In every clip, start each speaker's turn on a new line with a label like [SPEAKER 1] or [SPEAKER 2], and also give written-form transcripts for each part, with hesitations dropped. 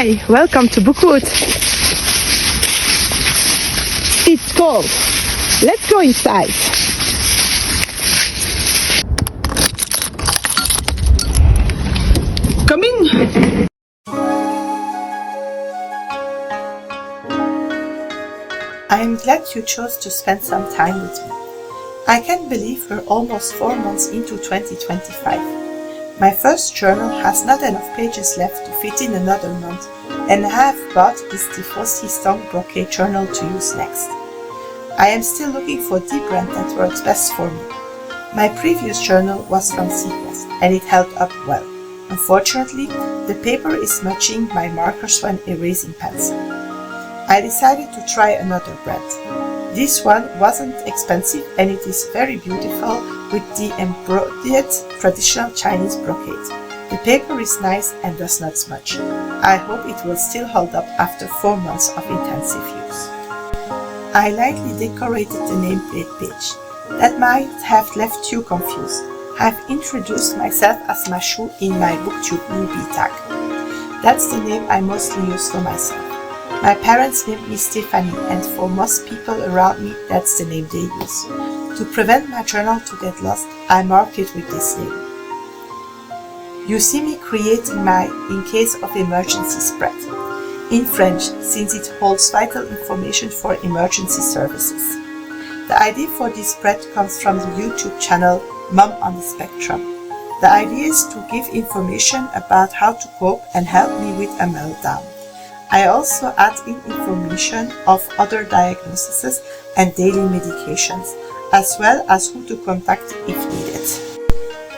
[SPEAKER 1] Hi, welcome to Bookwood. It's cold. Let's go inside. Come in.
[SPEAKER 2] I am glad you chose to spend some time with me. I can't believe we're almost 4 months into 2025. My first journal has not enough pages left to fit in another month, and I have bought this Tifosi stone brocade journal to use next. I am still looking for the brand that works best for me. My previous journal was from Sequest, and it held up well. Unfortunately, the paper is smudging my markers when erasing pencil. I decided to try another brand. This one wasn't expensive and it is very beautiful with the embroidered traditional Chinese brocade. The paper is nice and does not smudge. I hope it will still hold up after 4 months of intensive use. I lightly decorated the nameplate page. That might have left you confused. I've introduced myself as Mashou in my booktube newbie tag. That's the name I mostly use for myself. My parents named me Stephanie, and for most people around me, that's the name they use. To prevent my journal to get lost, I marked it with this name. You see me creating my in case of emergency spread, in French, since it holds vital information for emergency services. The idea for this spread comes from the YouTube channel Mom on the Spectrum. The idea is to give information about how to cope and help me with a meltdown. I also add in information of other diagnoses and daily medications, as well as who to contact if needed.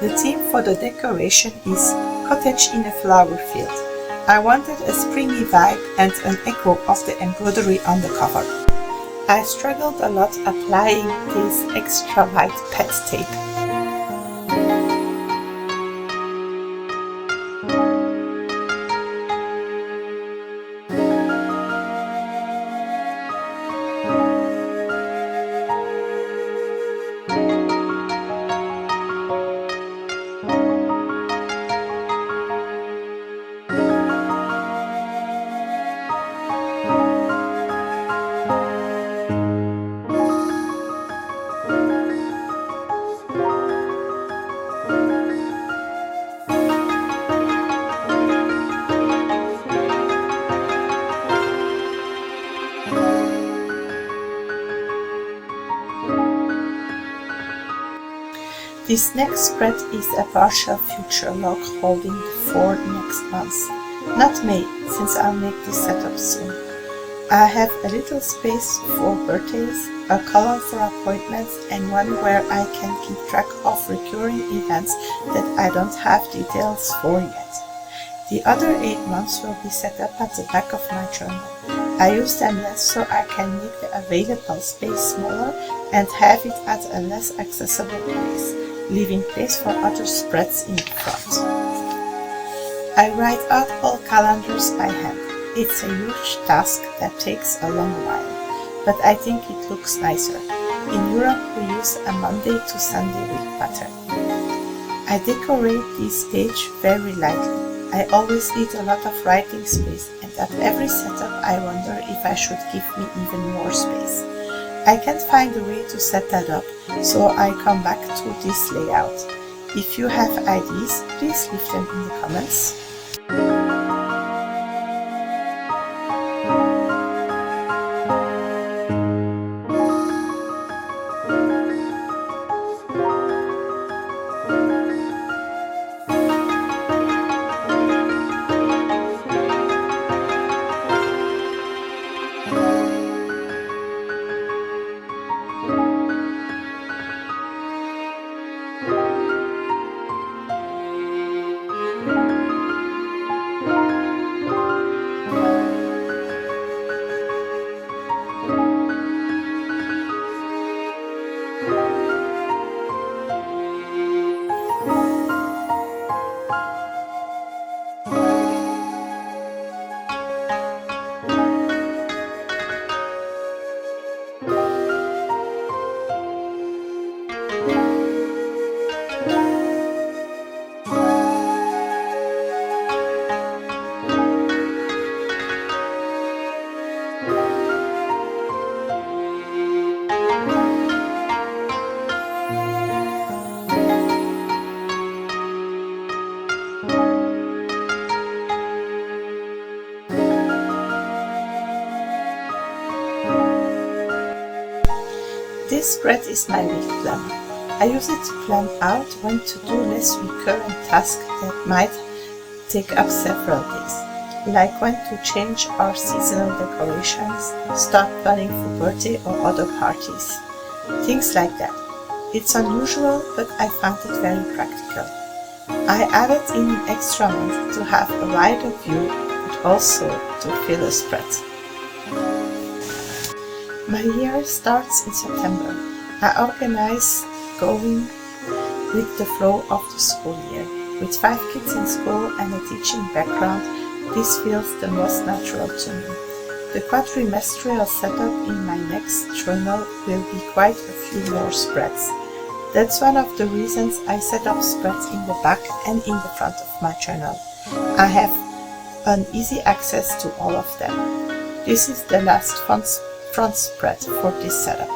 [SPEAKER 2] The theme for the decoration is Cottage in a Flower Field. I wanted a springy vibe and an echo of the embroidery on the cover. I struggled a lot applying this extra white pet tape. This next spread is a partial future log holding the 4 next months, not May, since I'll make this setup soon. I have a little space for birthdays, a column for appointments, and one where I can keep track of recurring events that I don't have details for yet. The other 8 months will be set up at the back of my journal. I use them less so I can make the available space smaller and have it at a less accessible place, leaving place for other spreads in the front. I write out all calendars by hand. It's a huge task that takes a long while, but I think it looks nicer. In Europe we use a Monday to Sunday week pattern. I decorate this page very lightly. I always need a lot of writing space, and at every setup I wonder if I should give me even more space. I can't find a way to set that up, so I come back to this layout. If you have ideas, please leave them in the comments. This spread is my week planner. I use it to plan out when to do less recurrent tasks that might take up several days, like when to change our seasonal decorations, start planning for birthday or other parties. Things like that. It's unusual, but I found it very practical. I added in an extra month to have a wider view, but also to fill a spread. My year starts in September. I organize going with the flow of the school year. With 5 kids in school and a teaching background, this feels the most natural to me. The quadrimestrial setup in my next journal will be quite a few more spreads. That's one of the reasons I set up spreads in the back and in the front of my journal. I have an easy access to all of them. This is the last front spread for this setup.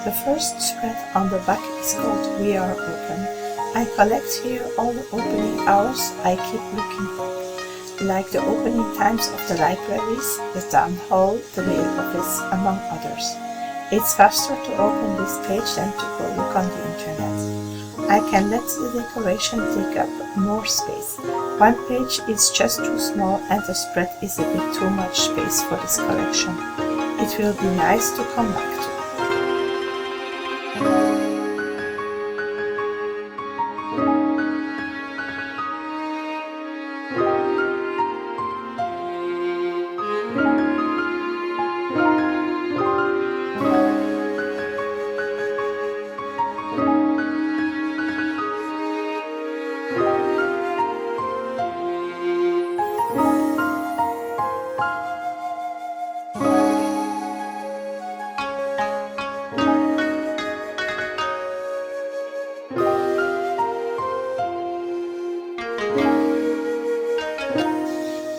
[SPEAKER 2] The first spread on the back is called We Are Open. I collect here all the opening hours I keep looking for, like the opening times of the libraries, the town hall, the mail office, among others. It's faster to open this page than to go look on the internet. I can let the decoration take up more space. One page is just too small and the spread is a bit too much space for this collection. It will be nice to come back to.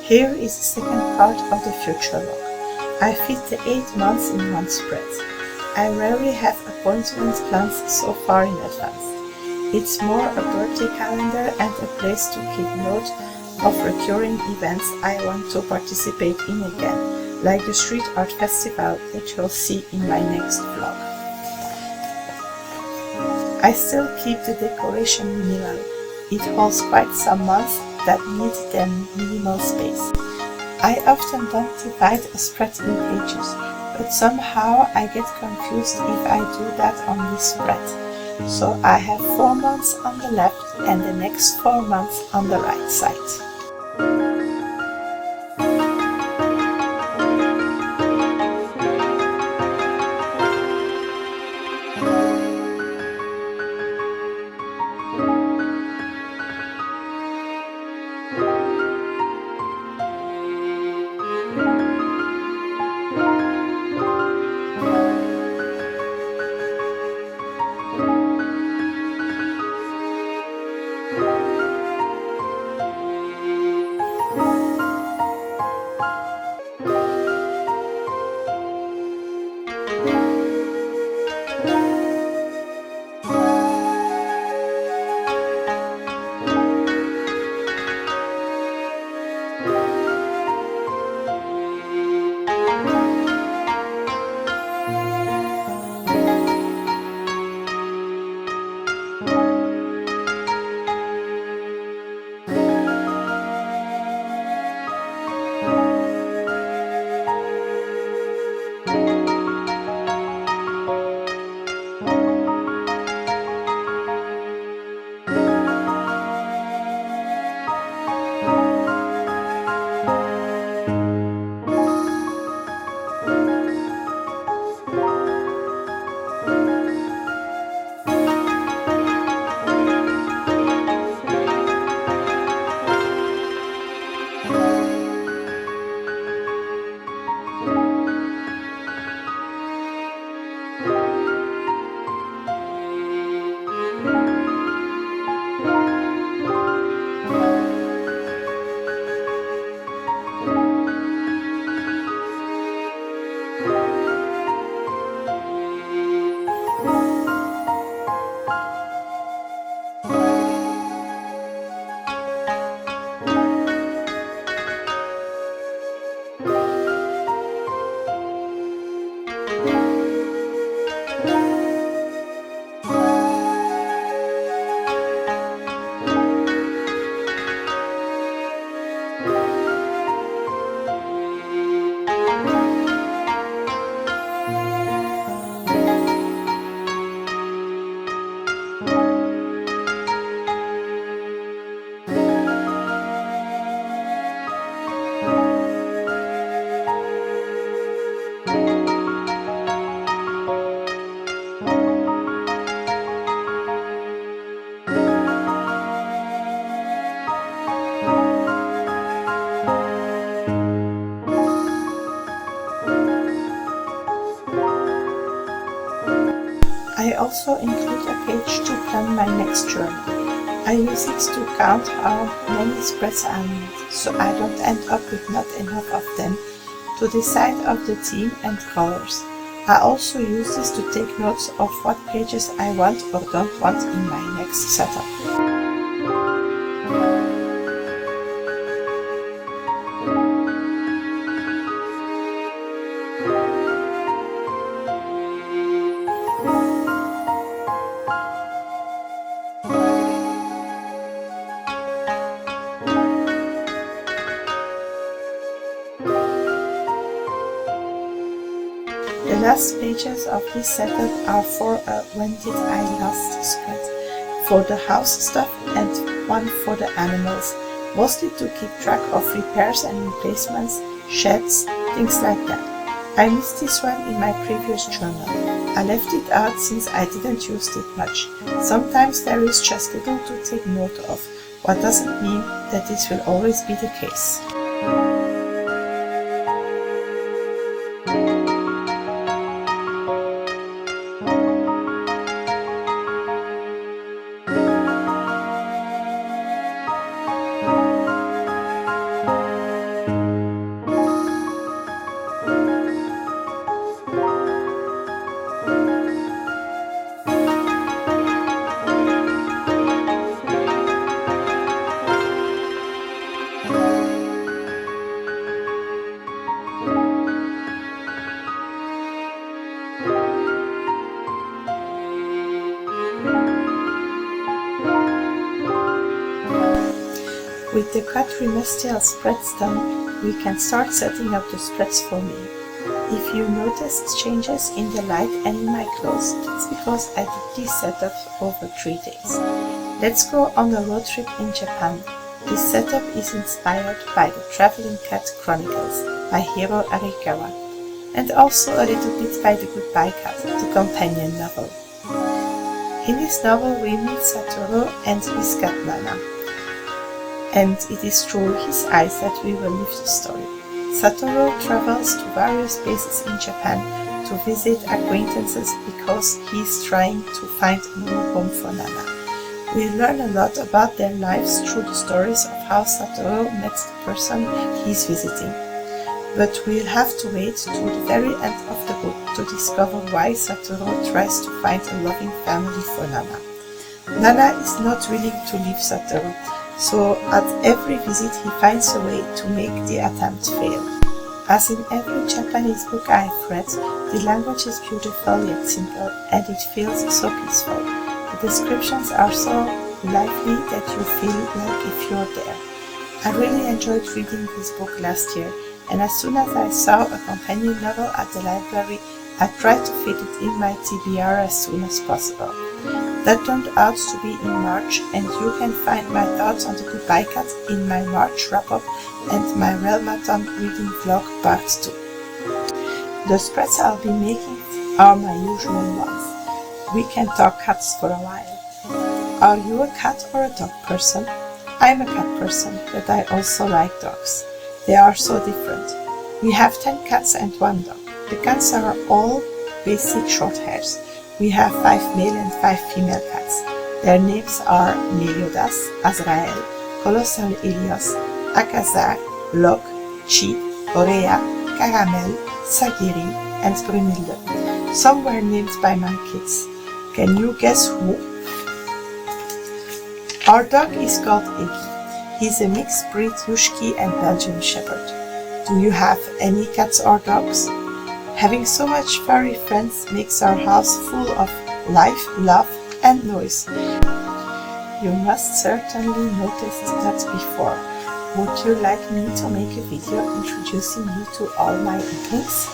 [SPEAKER 2] Here is the second part of the future log. I fit the 8 months in one spread. I rarely have appointment plans so far in advance. It's more a birthday calendar and a place to keep note of recurring events I want to participate in again, like the Street Art Festival that you'll see in my next vlog. I still keep the decoration minimal. It holds quite some months that need them minimal space. I often don't divide a spread in pages, but somehow I get confused if I do that on this spread. So I have 4 months on the left and the next 4 months on the right side. I also include a page to plan my next journal. I use it to count how many spreads I need, so I don't end up with not enough of them to decide on the theme and colors. I also use this to take notes of what pages I want or don't want in my next setup. The last pages of this setup are for a when did I last spread, for the house stuff and one for the animals, mostly to keep track of repairs and replacements, sheds, things like that. I missed this one in my previous journal. I left it out since I didn't use it much. Sometimes there is just little to take note of, what doesn't mean that this will always be the case. With the quadrimestrial spreads done, we can start setting up the spreads for me. If you noticed changes in the light and in my clothes, it's because I did these setups over 3 days. Let's go on a road trip in Japan. This setup is inspired by the Traveling Cat Chronicles by Hiro Arikawa, and also a little bit by the Goodbye Cat, the companion novel. In this novel we meet Satoru and his cat Nana, and it is through his eyes that we will live the story. Satoru travels to various places in Japan to visit acquaintances because he is trying to find a new home for Nana. We learn a lot about their lives through the stories of how Satoru met the person he is visiting. But we'll have to wait to the very end of the book to discover why Satoru tries to find a loving family for Nana. Nana is not willing to leave Satoru, so at every visit he finds a way to make the attempt fail. As in every Japanese book I have read, the language is beautiful yet simple, and it feels so peaceful. The descriptions are so lively that you feel like if you're there. I really enjoyed reading this book last year, and as soon as I saw a companion novel at the library, I tried to fit it in my TBR as soon as possible. That turned out to be in March, and you can find my thoughts on the Goodbye Cat in my March wrap-up and my realmathon reading vlog part 2. The spreads I'll be making are my usual ones. We can talk cats for a while. Are you a cat or a dog person? I'm a cat person, but I also like dogs. They are so different. We have 10 cats and 1 dog. The cats are all basic short hairs. We have 5 male and 5 female cats. Their names are Meliodas, Azrael, Colossal Ilios, Akazar, Locke, Chi, Orea, Caramel, Sagiri, and Brunilde. Some were named by my kids. Can you guess who? Our dog is called Iggy. He's a mixed breed Husky and Belgian Shepherd. Do you have any cats or dogs? Having so much furry friends makes our house full of life, love, and noise. You must certainly noticed that before. Would you like me to make a video introducing you to all my evenings?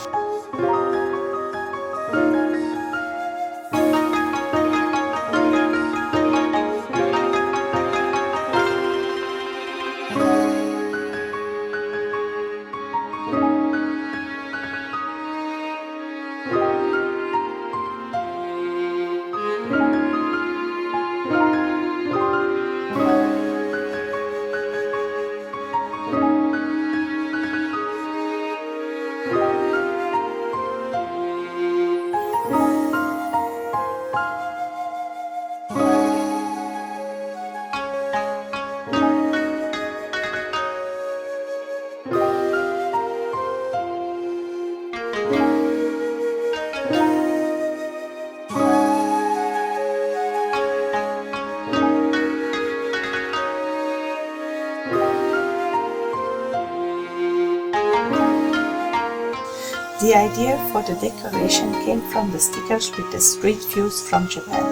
[SPEAKER 2] The idea for the decoration came from the stickers with the street views from Japan.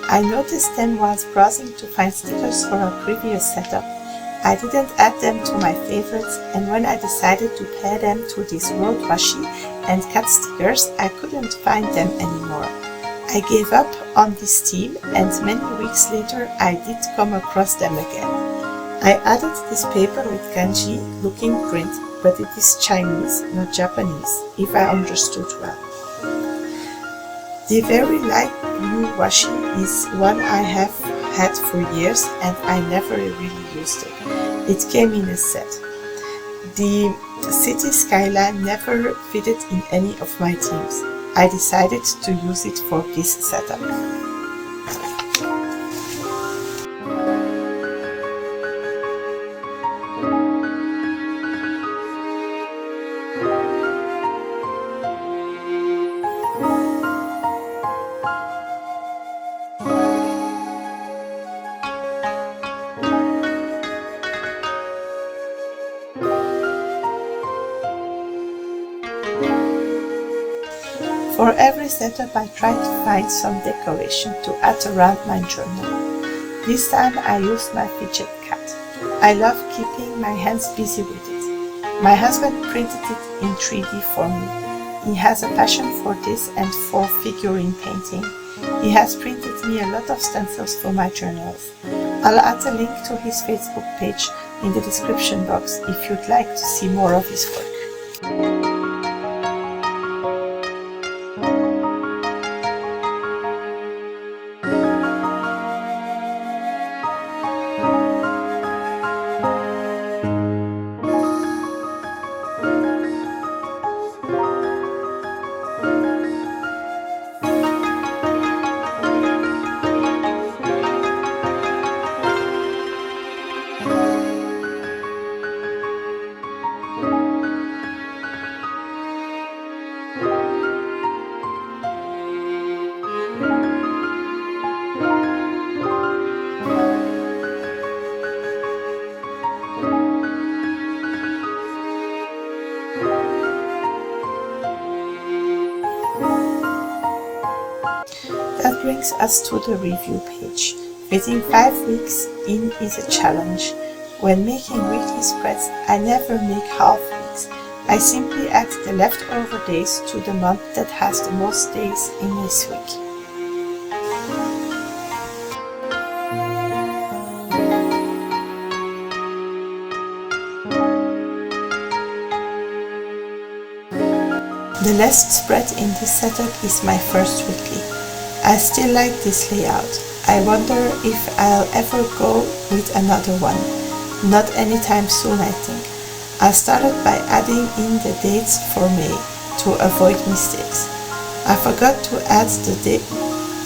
[SPEAKER 2] I noticed them whilst browsing to find stickers for our previous setup. I didn't add them to my favorites, and when I decided to pair them to these road washi and cut stickers, I couldn't find them anymore. I gave up on this theme, and many weeks later I did come across them again. I added this paper with kanji looking print, but it is Chinese, not Japanese, if I understood well. The very light blue washi is one I have had for years and I never really used it. It came in a set. The city skyline never fitted in any of my themes. I decided to use it for this setup. For every setup I try to find some decoration to add around my journal. This time I used my fidget cat. I love keeping my hands busy with it. My husband printed it in 3D for me. He has a passion for this and for figurine painting. He has printed me a lot of stencils for my journals. I'll add a link to his Facebook page in the description box if you'd like to see more of his work. That brings us to the review page. Fitting 5 weeks in is a challenge. When making weekly spreads, I never make half weeks. I simply add the leftover days to the month that has the most days in this week. The last spread in this setup is my first weekly. I still like this layout. I wonder if I'll ever go with another one. Not anytime soon, I think. I started by adding in the dates for May to avoid mistakes. I forgot to add the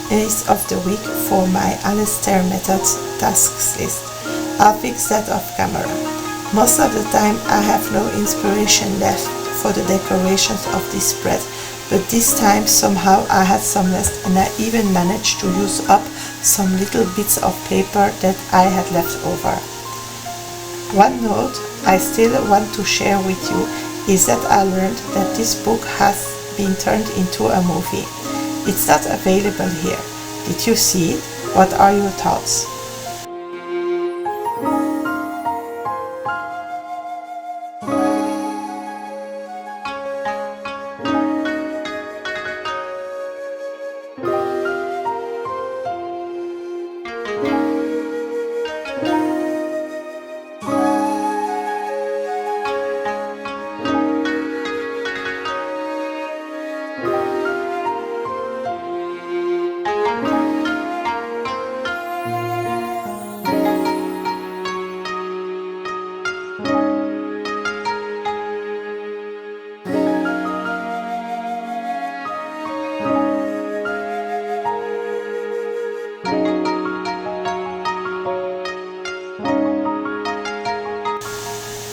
[SPEAKER 2] days of the week for my Alistair method tasks list. I'll fix that off camera. Most of the time I have no inspiration left for the decorations of this spread, but this time somehow I had some left and I even managed to use up some little bits of paper that I had left over. One note I still want to share with you is that I learned that this book has been turned into a movie. It's not available here. Did you see it? What are your thoughts?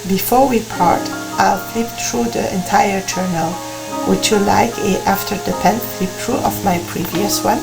[SPEAKER 2] Before we part, I'll flip through the entire journal. Would you like a after the pen flip through of my previous one?